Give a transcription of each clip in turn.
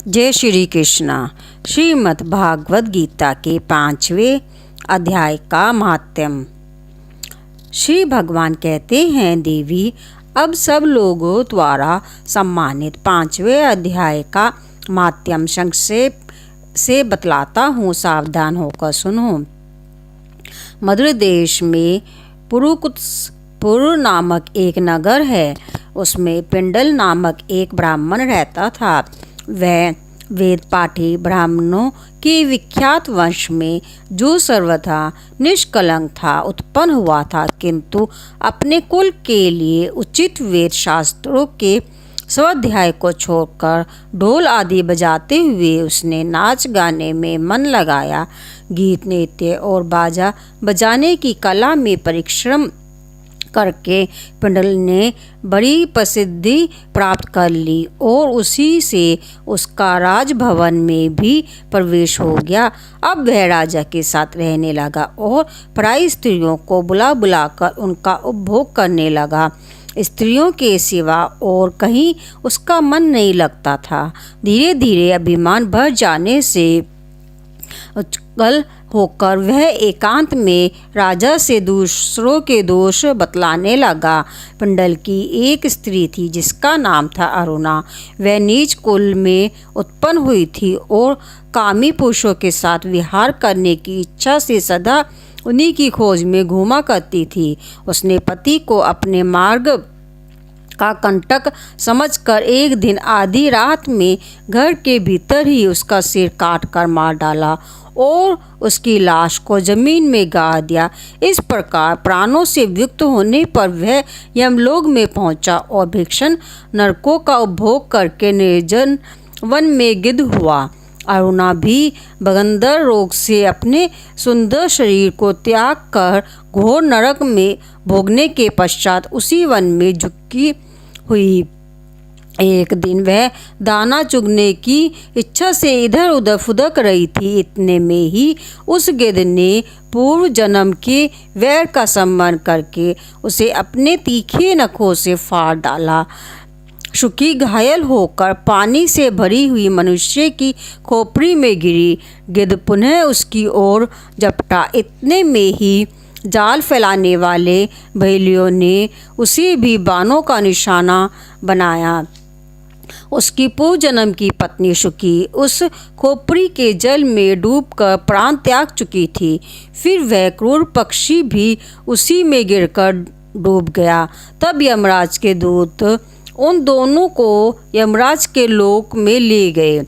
जय श्री कृष्णा। श्रीमद् भागवत गीता के 5वें अध्याय का महात्म्य। श्री भगवान कहते हैं, देवी, अब सब लोगों द्वारा सम्मानित 5वें अध्याय का महात्म्य संक्षेप से बतलाता हूँ, सावधान होकर सुनो। मद्र देश में पुरुकुत्सपुर नामक एक नगर है। उसमें पिंडल नामक एक ब्राह्मण रहता था। वह वेद पाठी ब्राह्मणों के विख्यात वंश में जो सर्वथा निष्कलंक था उत्पन्न हुआ था, किंतु अपने कुल के लिए उचित वेद शास्त्रों के स्वाध्याय को छोड़कर ढोल आदि बजाते हुए उसने नाच गाने में मन लगाया। गीत नृत्य और बाजा बजाने की कला में परिश्रम करके पिंडल ने बड़ी प्रसिद्धि प्राप्त कर ली और उसी से उसका राजभवन में भी प्रवेश हो गया। अब वह राजा के साथ रहने लगा और पराई स्त्रियों को बुला बुलाकर उनका उपभोग करने लगा। स्त्रियों के सिवा और कहीं उसका मन नहीं लगता था। धीरे धीरे अभिमान बढ़ जाने से उच्चल होकर वह एकांत में राजा से दूसरों के दोष बतलाने लगा। पिंडल की एक स्त्री थी जिसका नाम था अरुणा। वह नीच कुल में उत्पन्न हुई थी और कामी पुरुषों के साथ विहार करने की इच्छा से सदा उन्हीं की खोज में घूमा करती थी। उसने पति को अपने मार्ग का कंटक समझकर एक दिन आधी रात में घर के भीतर ही उसका सिर काट कर मार डाला और उसकी लाश को जमीन में गाड़ दिया। इस प्रकार प्राणों से वियुक्त होने पर वह यमलोक में पहुंचा और भीषण नरकों का उपभोग करके निर्जन वन में गिद्ध हुआ। अरुणा भी बगंदर रोग से अपने सुंदर शरीर को त्याग कर घोर नरक में भोगने के पश्चात उसी वन में झुकी हुई। एक दिन वह दाना चुगने की इच्छा से इधर उधर फुदक रही थी। इतने में ही उस गिद्ध ने पूर्व जन्म के वैर का स्मरण करके उसे अपने तीखे नखों से फाड़ डाला। शुकी घायल होकर पानी से भरी हुई मनुष्य की खोपड़ी में गिरी। गिद्ध पुनः उसकी ओर झपटा। इतने में ही जाल फैलाने वाले भेलियों ने उसे भी बाणों का निशाना बनाया। उसकी पूर्व जन्म की पत्नी शुकी उस खोपड़ी के जल में डूबकर प्राण त्याग चुकी थी। फिर वह क्रूर पक्षी भी उसी में गिरकर डूब गया। तब यमराज के दूत उन दोनों को यमराज के लोक में ले गए।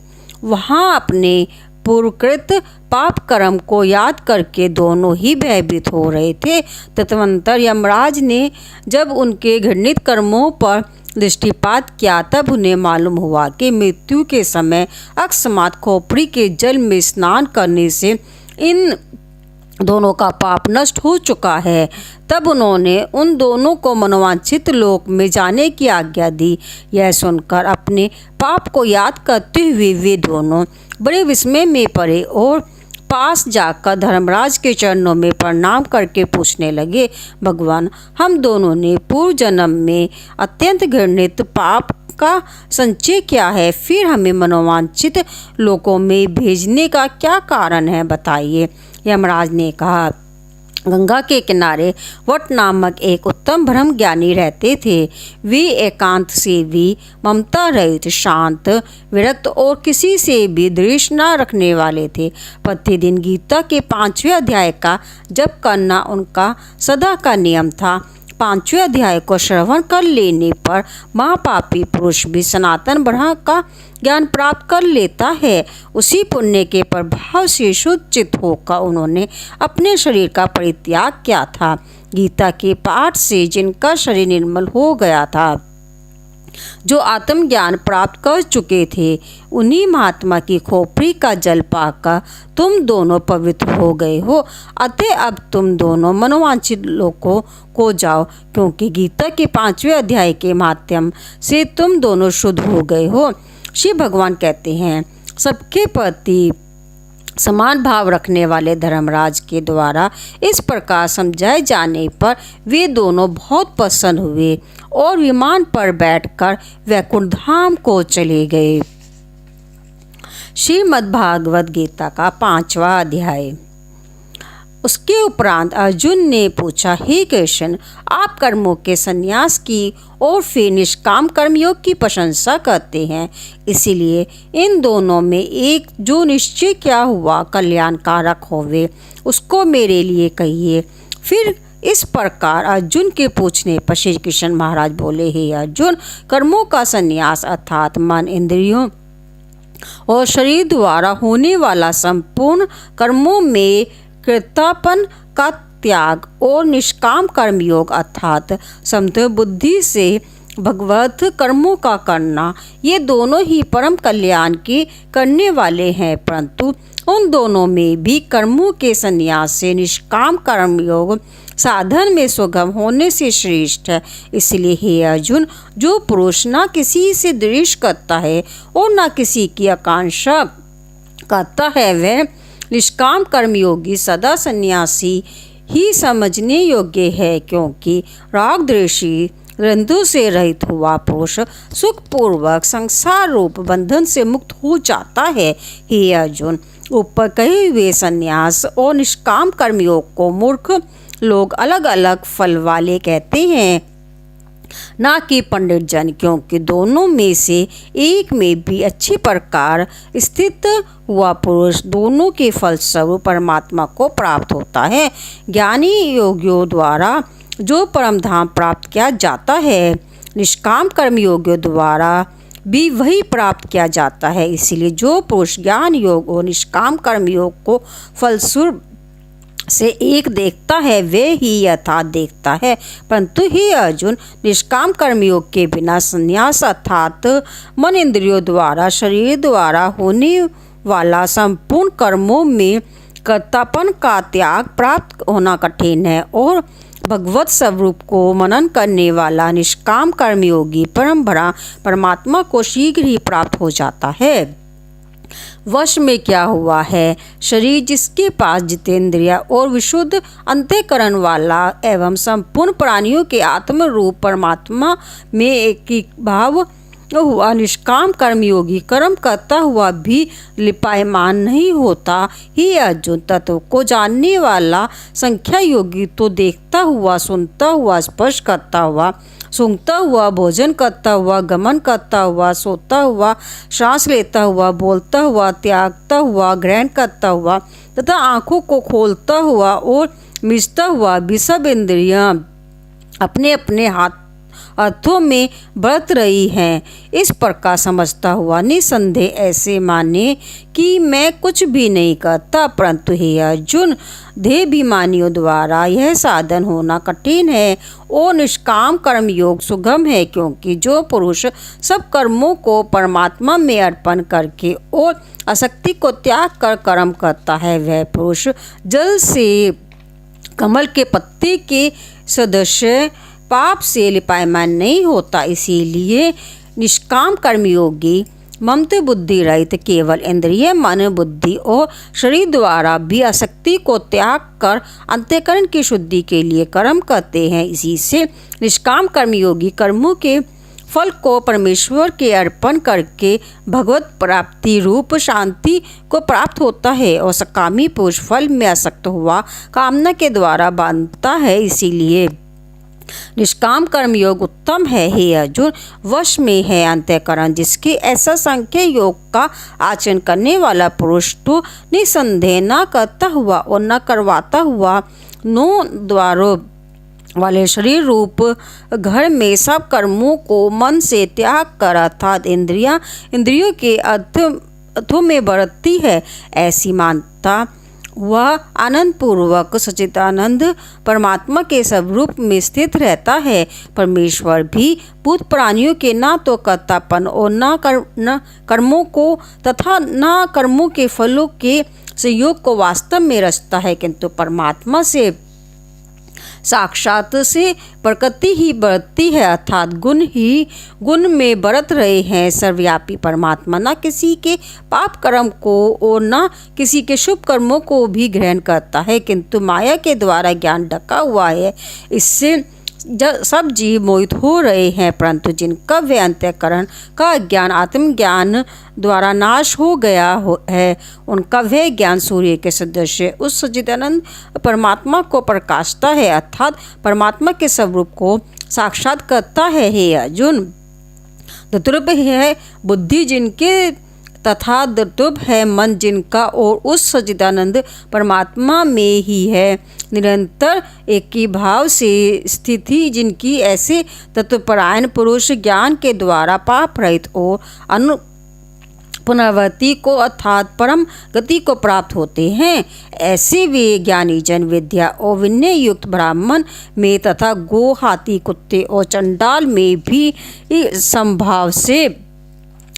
वहाँ अपने पूर्वकृत पाप कर्म को याद करके दोनों ही भयभीत हो रहे थे। तदनंतर यमराज ने जब उनके घृणित कर्मों पर दृष्टिपात किया, तब उन्हें मालूम हुआ कि मृत्यु के समय अकस्मात खोपड़ी के जल में स्नान करने से इन दोनों का पाप नष्ट हो चुका है। तब उन्होंने उन दोनों को मनोवांछित लोक में जाने की आज्ञा दी। यह सुनकर अपने पाप को याद करते हुए वे दोनों बड़े विस्मय में पड़े और पास जाकर धर्मराज के चरणों में प्रणाम करके पूछने लगे, भगवान, हम दोनों ने पूर्व जन्म में अत्यंत घृणित पाप का संचय किया है, फिर हमें मनोवांछित लोकों में भेजने का क्या कारण है, बताइए। यमराज ने कहा, गंगा के किनारे वट नामक एक उत्तम ब्रह्म ज्ञानी रहते थे। वे एकांत से भी ममता रहित, शांत, विरक्त और किसी से भी द्वेष न रखने वाले थे। प्रतिदिन गीता के 5वें अध्याय का जप करना उनका सदा का नियम था। 5वें अध्याय को श्रवण कर लेने पर महापापी पुरुष भी सनातन ब्रह्म का ज्ञान प्राप्त कर लेता है। उसी पुण्य के प्रभाव से शुद्ध चित्त होकर उन्होंने अपने शरीर का परित्याग किया था। गीता के पाठ से जिनका शरीर निर्मल हो गया था, जो आत्मज्ञान प्राप्त कर चुके थे, उन्हीं महात्मा की खोपड़ी का जल पाकर तुम दोनों पवित्र हो गए हो। अतः अब तुम दोनों मनोवांछित लोकों को जाओ, क्योंकि गीता के 5वें अध्याय के माध्यम से तुम दोनों शुद्ध हो गए हो। श्री भगवान कहते हैं, सबके प्रति समान भाव रखने वाले धर्मराज के द्वारा इस प्रकार समझाए जाने पर वे दोनों बहुत प्रसन्न हुए और विमान पर बैठकर वैकुंठ धाम को चले गए। श्रीमद्भागवत गीता का 5वां अध्याय। उसके उपरांत अर्जुन ने पूछा, हे कृष्ण, आप कर्मों के संन्यास की और फिर निष्काम कर्मयोग की प्रशंसा करते हैं, इसीलिए इन दोनों में एक जो निश्चय क्या हुआ कल्याणकारक होवे उसको मेरे लिए कहिए। फिर इस प्रकार अर्जुन के पूछने पर श्री कृष्ण महाराज बोले, हे अर्जुन, कर्मों का संन्यास अर्थात मन, इंद्रियों और शरीर द्वारा होने वाला संपूर्ण कर्मों में कृतापन का त्याग और निष्काम कर्मयोग अर्थात समत्व बुद्धि से भगवत कर्मों का करना, ये दोनों ही परम कल्याण के करने वाले हैं। परंतु उन दोनों में भी कर्मों के संन्यास से निष्काम कर्मयोग साधन में सुगम होने से श्रेष्ठ है। इसलिए हे अर्जुन, जो पुरुष ना किसी से द्वेष करता है और ना किसी की आकांक्षा करता है, वह निष्काम कर्मयोगी सदा सन्यासी ही समझने योग्य है, क्योंकि राग द्वेषी रंधु से रहित हुआ पुरुष सुखपूर्वक संसार रूप बंधन से मुक्त हो जाता है। हे अर्जुन, ऊपर कहे हुए संन्यास और निष्काम कर्मयोग को मूर्ख लोग अलग अलग फल वाले कहते हैं, ना कि पंडित जन, क्योंकि दोनों में से एक में भी अच्छी प्रकार स्थित हुआ पुरुष दोनों के फलस्वरूप परमात्मा को प्राप्त होता है। ज्ञानी योगियों द्वारा जो परम धाम प्राप्त किया जाता है, निष्काम कर्मयोगियों द्वारा भी वही प्राप्त किया जाता है। इसलिए जो पुरुष ज्ञान योग और निष्काम कर्मयोग को फलस्वरूप से एक देखता है, वे ही यथार्थ देखता है। परंतु हे अर्जुन, निष्काम कर्मयोग के बिना संन्यास अर्थात मन इंद्रियों द्वारा शरीर द्वारा होने वाला संपूर्ण कर्मों में कर्तापन का त्याग प्राप्त होना कठिन है, और भगवत स्वरूप को मनन करने वाला निष्काम कर्मयोगी परम परमात्मा को शीघ्र ही प्राप्त हो जाता है। वश में क्या हुआ है शरीर, जिसके पास जितेंद्रिय और विशुद्ध अंतःकरण वाला एवं संपूर्ण प्राणियों के आत्म रूप परमात्मा में एक भाव हुआ निष्काम कर्मयोगी कर्म करता हुआ भी लिपायमान नहीं होता। ही अर्जुन, तत्व को जानने वाला संख्या योगी तो देखता हुआ, सुनता हुआ, स्पर्श करता हुआ, सूंघता हुआ, भोजन करता हुआ, गमन करता हुआ, सोता हुआ, सांस लेता हुआ, बोलता हुआ, त्यागता हुआ, ग्रहण करता हुआ तथा आँखों को खोलता हुआ और मिचता हुआ भी सब इंद्रियां अपने अपने अर्थों में बरत रही हैं, इस प्रकार समझता हुआ निसंदेह ऐसे माने कि मैं कुछ भी नहीं करता। परंतु हे अर्जुन, देहाभिमानियों द्वारा यह साधन होना कठिन है और निष्काम कर्म योग सुगम है, क्योंकि जो पुरुष सब कर्मों को परमात्मा में अर्पण करके और आसक्ति को त्याग कर कर्म करता है, वह पुरुष जल से कमल के पत्ते के सदृश पाप से लिपायमान नहीं होता। इसीलिए निष्काम कर्मयोगी ममता बुद्धि रहित केवल इंद्रिय, मन, बुद्धि और शरीर द्वारा भी आसक्ति को त्याग कर अंतःकरण की शुद्धि के लिए कर्म करते हैं। इसी से निष्काम कर्मयोगी कर्मों के फल को परमेश्वर के अर्पण करके भगवत प्राप्ति रूप शांति को प्राप्त होता है, और सकामी पुरुष फल में आसक्त हुआ कामना के द्वारा बांधता है। इसीलिए निष्काम कर्मयोग उत्तम है। हे अर्जुन, वश में है अंतःकरण, जिसके ऐसा सांख्य योग का आचरण करने वाला पुरुष तो निसंदेह न करता हुआ और न करवाता हुआ 9 द्वारों वाले शरीर रूप घर में सब कर्मों को मन से त्याग कर अर्थात इंद्रियों के अर्थों में बरतती है। ऐसी मानता वह आनंद पूर्वक सच्चिदानंद परमात्मा के स्वरूप में स्थित रहता है। परमेश्वर भी भूत प्राणियों के न तो कर्तापन और न कर्मों को तथा न कर्मों के फलों के संयोग को वास्तव में रचता है, किंतु परमात्मा से साक्षात से प्रकृति ही बरतती है, अर्थात गुण में बरत रहे हैं। सर्वव्यापी परमात्मा न किसी के पाप कर्म को और न किसी के शुभ कर्मों को भी ग्रहण करता है, किंतु माया के द्वारा ज्ञान ढका हुआ है। इससे सब जीव मोहित हो रहे हैं, परंतु जिनका वे अंतःकरण का ज्ञान आत्मज्ञान द्वारा नाश हो गया है, उनका वह ज्ञान सूर्य के सदृश उस सच्चिदानंद परमात्मा को प्रकाशता है, अर्थात परमात्मा के स्वरूप को साक्षात करता है। हे अर्जुन, दुर्लभ है बुद्धि जिनके तथा दुर्लभ है मन जिनका, और उस सच्चिदानंद परमात्मा में ही है निरंतर एक ही भाव से स्थिति जिनकी, ऐसे तत्वपरायण पुरुष ज्ञान के द्वारा पाप रहित और पुनर्वृत्ति को अर्थात परम गति को प्राप्त होते हैं। ऐसे वे ज्ञानी जन विद्या और विनय युक्त ब्राह्मण में तथा गो, हाथी, कुत्ते और चंडाल में भी संभाव से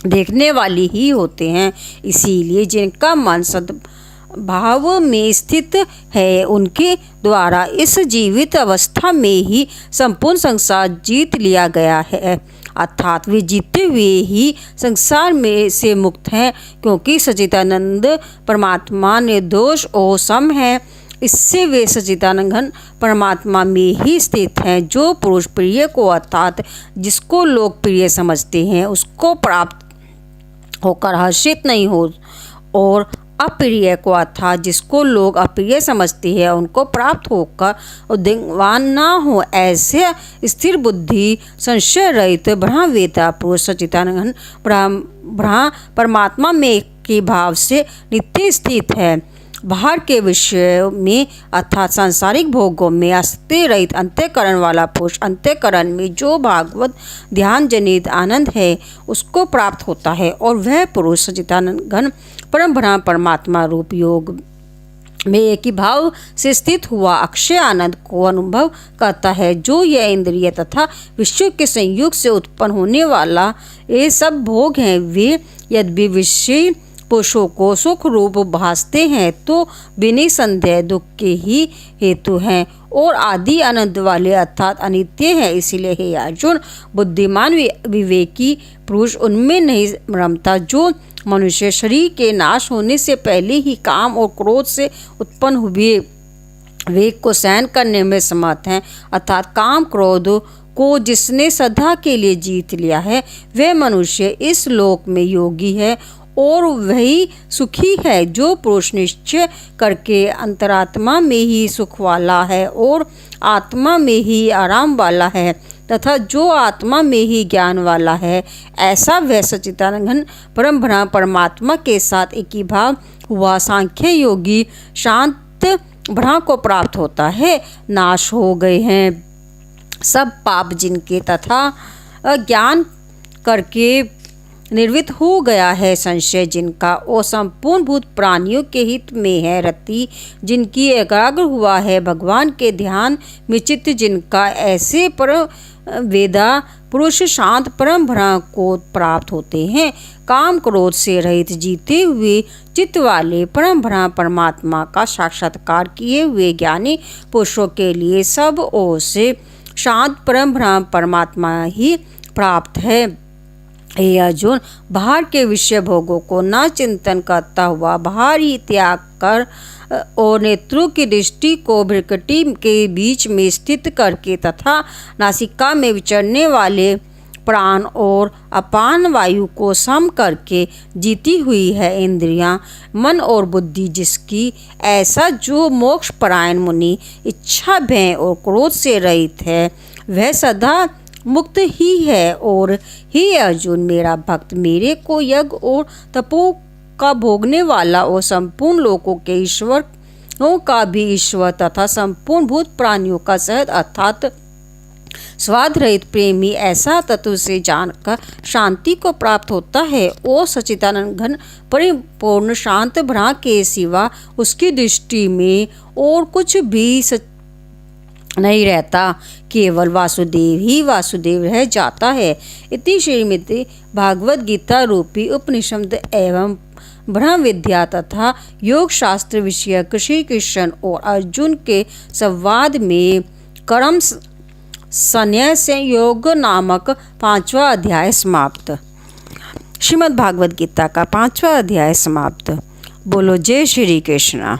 देखने वाली ही होते हैं। इसीलिए जिनका मन सद्भाव में स्थित है, उनके द्वारा इस जीवित अवस्था में ही संपूर्ण संसार जीत लिया गया है, अर्थात वे जीते हुए ही संसार में से मुक्त हैं, क्योंकि सच्चिदानंद परमात्मा निर्दोष और सम है। इससे वे सच्चिदानंद परमात्मा में ही स्थित हैं। जो पुरुष प्रिय को अर्थात जिसको लोग प्रिय समझते हैं उसको प्राप्त होकर हर्षित नहीं हो, और अप्रिय को अर्थात जिसको लोग अप्रिय समझते हैं उनको प्राप्त होकर उद्विग्न ना हो, ऐसे स्थिर बुद्धि संशय रहित ब्रह्मवेता पुरुष सच्चिदानंद ब्रह्म परमात्मा में के भाव से नित्य स्थित है। बाहर के विषय में अर्थात सांसारिक भोगों में आसक्ति रहित अंतःकरण वाला पुरुष अंतःकरण में जो भागवत ध्यान जनित आनंद है उसको प्राप्त होता है, और वह पुरुष सच्चिदानंद घन परम ब्रह्म परमात्मा रूप योग में एक ही भाव से स्थित हुआ अक्षय आनंद को अनुभव करता है। जो यह इंद्रिय तथा विषयों के संयोग से उत्पन्न होने वाला ये सब भोग हैं, वे यद्यपि विषय पुरुषों को सुख रूप भासते हैं तो बिना संदेह दुख के ही हेतु हैं और आदि आनंद वाले अर्थात अनित्य हैं। इसीलिए हे अर्जुन, बुद्धिमान विवेकी पुरुष उनमें नहीं रमता जो मनुष्य शरीर के नाश होने से पहले ही काम और क्रोध से उत्पन्न हुए वेग को सहन करने में समर्थ हैं, अर्थात काम क्रोध को जिसने सदा के लिए जीत लिया है वह मनुष्य इस लोक में योगी है और वही सुखी है। जो पुरुष निश्चय करके अंतरात्मा में ही सुख वाला है और आत्मा में ही आराम वाला है तथा जो आत्मा में ही ज्ञान वाला है, ऐसा वह सच्चिदानंद परम ब्रह्म परमात्मा के साथ एक ही भाव हुआ सांख्य योगी शांत ब्रह्म को प्राप्त होता है। नाश हो गए हैं सब पाप जिनके तथा ज्ञान करके निर्वित हो गया है संशय जिनका, और संपूर्ण भूत प्राणियों के हित में है रति जिनकी एकाग्र हुआ है भगवान के ध्यान में चित्त जिनका, ऐसे पर वेदा पुरुष शांत परम ब्रह्म को प्राप्त होते हैं। काम क्रोध से रहित जीते हुए चित्त वाले परम ब्रह्म परमात्मा का साक्षात्कार किए हुए ज्ञानी पुरुषों के लिए सब ओर से शांत परम ब्रह्म परमात्मा ही प्राप्त है। हे अर्जुन, बाहर के विषय भोगों को न चिंतन करता हुआ बाहर ही त्याग कर और नेत्रों की दृष्टि को भ्रकुटी के बीच में स्थित करके तथा नासिका में विचरने वाले प्राण और अपान वायु को सम करके जीती हुई है इंद्रियां, मन और बुद्धि जिसकी, ऐसा जो मोक्ष परायण मुनि इच्छा भय और क्रोध से रहित है वह सदा मुक्त ही है। और हे अर्जुन, मेरा भक्त मेरे को यज्ञ और तपो का भोगने वाला और संपूर्ण लोकों के ईश्वरों का भी ईश्वर तथा संपूर्ण भूत प्राणियों का सहज अर्थात स्वाद रहित प्रेमी ऐसा तत्व से जानकर शांति को प्राप्त होता है और सच्चिदानंद घन परिपूर्ण शांत ब्रह्म के सिवा उसकी दृष्टि में और कुछ भी नहीं रहता, केवल वासुदेव ही वासुदेव रह जाता है। इति श्रीमद् भागवत गीता रूपी उपनिषद एवं ब्रह्म विद्या तथा योग शास्त्र विषयक श्री कृष्ण और अर्जुन के संवाद में कर्म संन्यास योग नामक 5वां अध्याय समाप्त। श्रीमद् भागवत गीता का 5वां अध्याय समाप्त। बोलो जय श्री कृष्ण।